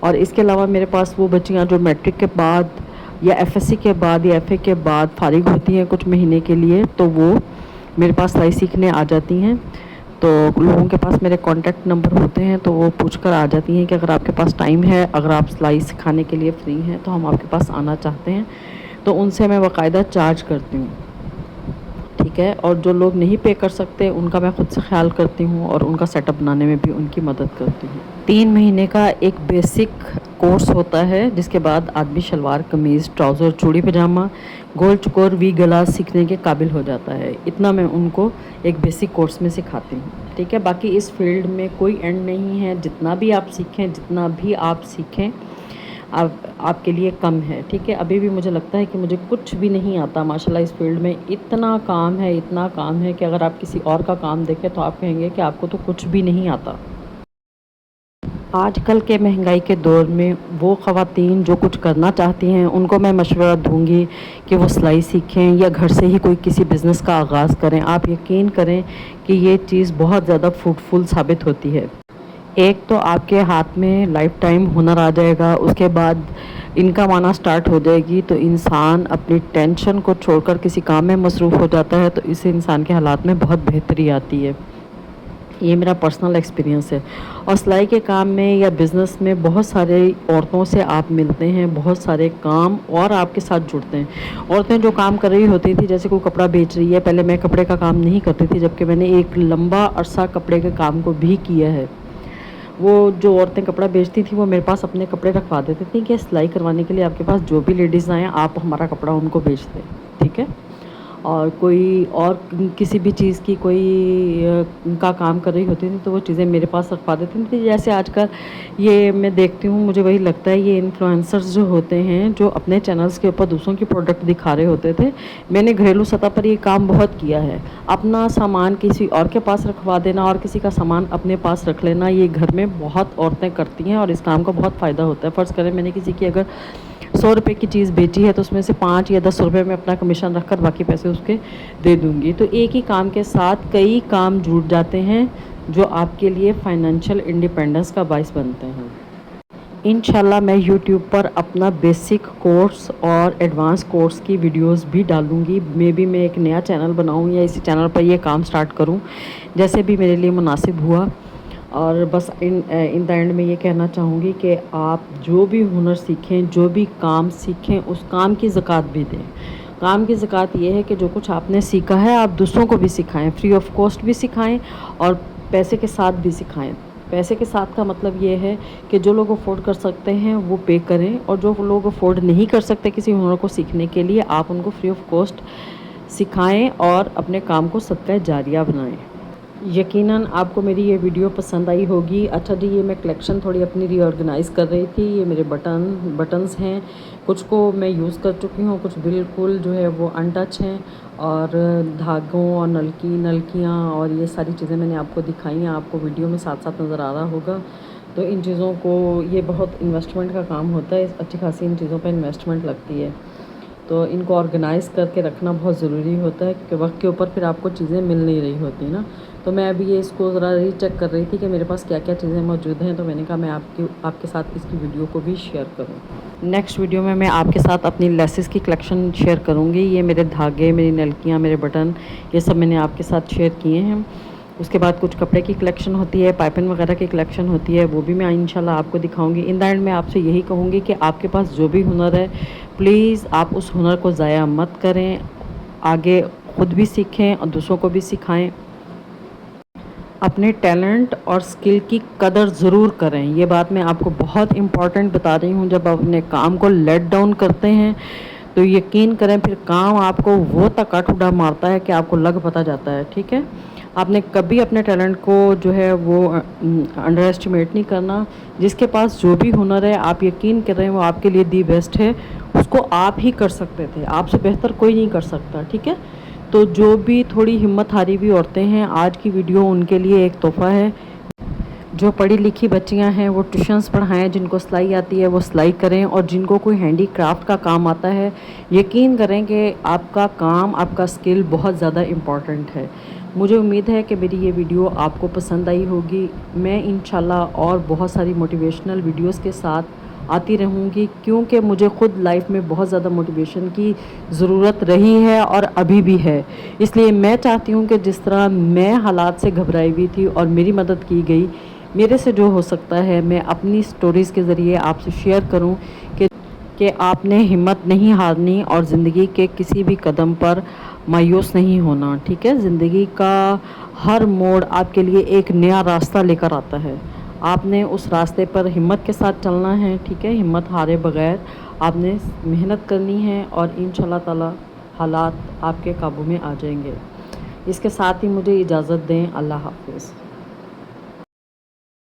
اور اس کے علاوہ میرے پاس وہ بچیاں جو میٹرک کے بعد یا ایف ایس سی کے بعد یا ایف اے کے بعد فارغ ہوتی ہیں کچھ مہینے کے لیے، تو وہ میرے پاس سلائی سیکھنے آ جاتی ہیں. تو لوگوں کے پاس میرے کانٹیکٹ نمبر ہوتے ہیں، تو وہ پوچھ کر آ جاتی ہیں کہ اگر آپ کے پاس ٹائم ہے، اگر آپ سلائی سکھانے کے لیے فری ہیں تو ہم آپ کے پاس آنا چاہتے ہیں. تو ان سے میں باقاعدہ چارج کرتی ہوں، ٹھیک ہے. اور جو لوگ نہیں پے کر سکتے ان کا میں خود سے خیال کرتی ہوں اور ان کا سیٹ اپ بنانے میں بھی ان کی مدد کرتی ہوں. 3 مہینے کا ایک بیسک کورس ہوتا ہے، جس کے بعد آدمی شلوار قمیض ٹراؤزر چوڑی پجامہ گول چکور وی گلا سیکھنے کے قابل ہو جاتا ہے. اتنا میں ان کو ایک بیسک کورس میں سکھاتی ہوں، ٹھیک ہے. باقی اس فیلڈ میں کوئی اینڈ نہیں ہے، جتنا بھی آپ سیکھیں آپ کے لیے کم ہے، ٹھیک ہے. ابھی بھی مجھے لگتا ہے کہ مجھے کچھ بھی نہیں آتا ماشاءاللہ. اس فیلڈ میں اتنا کام ہے کہ اگر آپ کسی اور کا کام دیکھیں تو آپ کہیں گے کہ آپ کو تو کچھ بھی نہیں آتا. آج کل کے مہنگائی کے دور میں وہ خواتین جو کچھ کرنا چاہتی ہیں ان کو میں مشورہ دوں گی کہ وہ سلائی سیکھیں یا گھر سے ہی کوئی کسی بزنس کا آغاز کریں. آپ یقین کریں کہ یہ چیز بہت زیادہ فروٹفل ثابت ہوتی ہے. ایک تو آپ کے ہاتھ میں لائف ٹائم ہنر آ جائے گا، اس کے بعد انکم آنا سٹارٹ ہو جائے گی، تو انسان اپنی ٹینشن کو چھوڑ کر کسی کام میں مصروف ہو جاتا ہے، تو اس سے انسان کے حالات میں بہت بہتری آتی ہے. یہ میرا پرسنل ایکسپیرینس ہے. اور سلائی کے کام میں یا بزنس میں بہت سارے عورتوں سے آپ ملتے ہیں، بہت سارے کام اور آپ کے ساتھ جڑتے ہیں. عورتیں جو کام کر رہی ہوتی تھی، جیسے کوئی کپڑا بیچ رہی ہے، پہلے میں کپڑے کا کام نہیں کرتی تھی، جبکہ میں نے ایک لمبا عرصہ کپڑے کے کام کو بھی کیا ہے. وہ جو عورتیں کپڑا بیچتی تھیں وہ میرے پاس اپنے کپڑے رکھوا دیتی تھیں کہ سلائی کروانے کے لیے آپ کے پاس جو بھی لیڈیز آئیں آپ ہمارا کپڑا ان کو بیچ دیں، ٹھیک ہے. اور کوئی اور کسی بھی چیز کی کوئی کا کام کر رہی ہوتی تھی تو وہ چیزیں میرے پاس رکھوا دیتی تھیں. جیسے آج کل یہ میں دیکھتی ہوں، مجھے وہی لگتا ہے، یہ انفلوئنسرز جو ہوتے ہیں جو اپنے چینلز کے اوپر دوسروں کی پروڈکٹ دکھا رہے ہوتے تھے. میں نے گھریلو سطح پر یہ کام بہت کیا ہے. اپنا سامان کسی اور کے پاس رکھوا دینا اور کسی کا سامان اپنے پاس رکھ لینا، یہ گھر میں بہت عورتیں کرتی ہیں اور اس کام کا بہت فائدہ ہوتا ہے. فرض کریں میں نے کسی کی اگر 100 روپے کی چیز بیچی ہے تو اس میں سے 5 یا 10 روپے میں اپنا کمیشن رکھ کر باقی پیسے اس کے دے دوں گی. تو ایک ہی کام کے ساتھ کئی کام جڑ جاتے ہیں جو آپ کے لیے فائنینشیل انڈیپینڈنس کا باعث بنتے ہیں. انشاءاللہ میں یوٹیوب پر اپنا بیسک کورس اور ایڈوانس کورس کی ویڈیوز بھی ڈالوں گی. میں ایک نیا چینل بناؤں یا اسی چینل پر یہ کام سٹارٹ کروں، جیسے بھی میرے لیے مناسب ہوا. اور بس ان دا اینڈ میں یہ کہنا چاہوں گی کہ آپ جو بھی ہنر سیکھیں، جو بھی کام سیکھیں، اس کام کی زکوٰۃ بھی دیں. کام کی زکوٰۃ یہ ہے کہ جو کچھ آپ نے سیکھا ہے آپ دوسروں کو بھی سکھائیں، فری آف کاسٹ بھی سکھائیں اور پیسے کے ساتھ بھی سکھائیں. پیسے کے ساتھ کا مطلب یہ ہے کہ جو لوگ افورڈ کر سکتے ہیں وہ پے کریں، اور جو لوگ افورڈ نہیں کر سکتے کسی ہنر کو سیکھنے کے لیے، آپ ان کو فری آف کاسٹ سکھائیں اور اپنے کام کو صدقہ جاریہ بنائیں. یقیناً آپ کو میری یہ ویڈیو پسند آئی ہوگی. اچھا جی، یہ میں کلیکشن تھوڑی اپنی ری آرگنائز کر رہی تھی. یہ میرے بٹنز ہیں، کچھ کو میں یوز کر چکی ہوں، کچھ بالکل جو ہے وہ ان ٹچ ہیں. اور دھاگوں اور نلکیاں اور یہ ساری چیزیں میں نے آپ کو دکھائی ہیں، آپ کو ویڈیو میں ساتھ ساتھ نظر آ رہا ہوگا. تو ان چیزوں کو، یہ بہت انویسٹمنٹ کا کام ہوتا ہے، اچھی خاصی ان چیزوں پہ انویسٹمنٹ لگتی ہے. تو ان کو آرگنائز کر کے رکھنا بہت ضروری ہوتا ہے، کیونکہ وقت کے اوپر پھر آپ کو چیزیں مل نہیں رہی ہوتی نا. تو میں ابھی اس کو ذرا ری چیک کر رہی تھی کہ میرے پاس کیا کیا چیزیں موجود ہیں، تو میں نے کہا میں آپ کے ساتھ اس کی ویڈیو کو بھی شیئر کروں. نیکسٹ ویڈیو میں آپ کے ساتھ اپنی لیسز کی کلیکشن شیئر کروں گی. یہ میرے دھاگے، میری نلکیاں، میرے بٹن، یہ سب میں نے آپ کے ساتھ شیئر کیے ہیں. اس کے بعد کچھ کپڑے کی کلیکشن ہوتی ہے، پائپن وغیرہ کی کلیکشن ہوتی ہے، وہ بھی میں انشاءاللہ آپ کو دکھاؤں گی. ان دا اینڈ میں آپ سے یہی کہوں گی کہ آپ کے پاس جو بھی ہنر ہے پلیز آپ اس ہنر کو ضائع مت کریں، آگے خود بھی سیکھیں اور دوسروں کو بھی سکھائیں. اپنے ٹیلنٹ اور سکل کی قدر ضرور کریں. یہ بات میں آپ کو بہت امپورٹنٹ بتا رہی ہوں. جب آپ اپنے کام کو لیٹ ڈاؤن کرتے ہیں تو یقین کریں پھر کام آپ کو وہ تکا ٹھوڈا مارتا ہے کہ آپ کو لگ پتہ جاتا ہے، ٹھیک ہے. آپ نے کبھی اپنے ٹیلنٹ کو جو ہے وہ انڈر ایسٹیمیٹ نہیں کرنا. جس کے پاس جو بھی ہنر ہے آپ یقین کر رہے ہیں وہ آپ کے لیے دی بیسٹ ہے. اس کو آپ ہی کر سکتے تھے، آپ سے بہتر کوئی نہیں کر سکتا، ٹھیک ہے. تو جو بھی تھوڑی ہمت ہاری ہوئی عورتیں ہیں، آج کی ویڈیو ان کے لیے ایک تحفہ ہے. جو پڑھی لکھی بچیاں ہیں وہ ٹیوشنز پڑھائیں، جن کو سلائی آتی ہے وہ سلائی کریں، اور جن کو کوئی ہینڈی کرافٹ کا کام آتا ہے یقین کریں کہ آپ کا کام، آپ کا سکل بہت زیادہ امپورٹنٹ ہے. مجھے امید ہے کہ میری یہ ویڈیو آپ کو پسند آئی ہوگی. میں انشاءاللہ اور بہت ساری موٹیویشنل ویڈیوز کے ساتھ آتی رہوں گی، کیونکہ مجھے خود لائف میں بہت زیادہ موٹیویشن کی ضرورت رہی ہے اور ابھی بھی ہے۔ اس لیے میں چاہتی ہوں کہ جس طرح میں حالات سے گھبرائی ہوئی تھی اور میری مدد کی گئی، میرے سے جو ہو سکتا ہے میں اپنی سٹوریز کے ذریعے آپ سے شیئر کروں کہ آپ نے ہمت نہیں ہارنی اور زندگی کے کسی بھی قدم پر مایوس نہیں ہونا، ٹھیک ہے؟ زندگی کا ہر موڑ آپ کے لیے ایک نیا راستہ لے کر آتا ہے، آپ نے اس راستے پر ہمت کے ساتھ چلنا ہے، ٹھیک ہے؟ ہمت ہارے بغیر آپ نے محنت کرنی ہے اور انشاءاللہ تعالی حالات آپ کے قابو میں آ جائیں گے۔ اس کے ساتھ ہی مجھے اجازت دیں، اللہ حافظ۔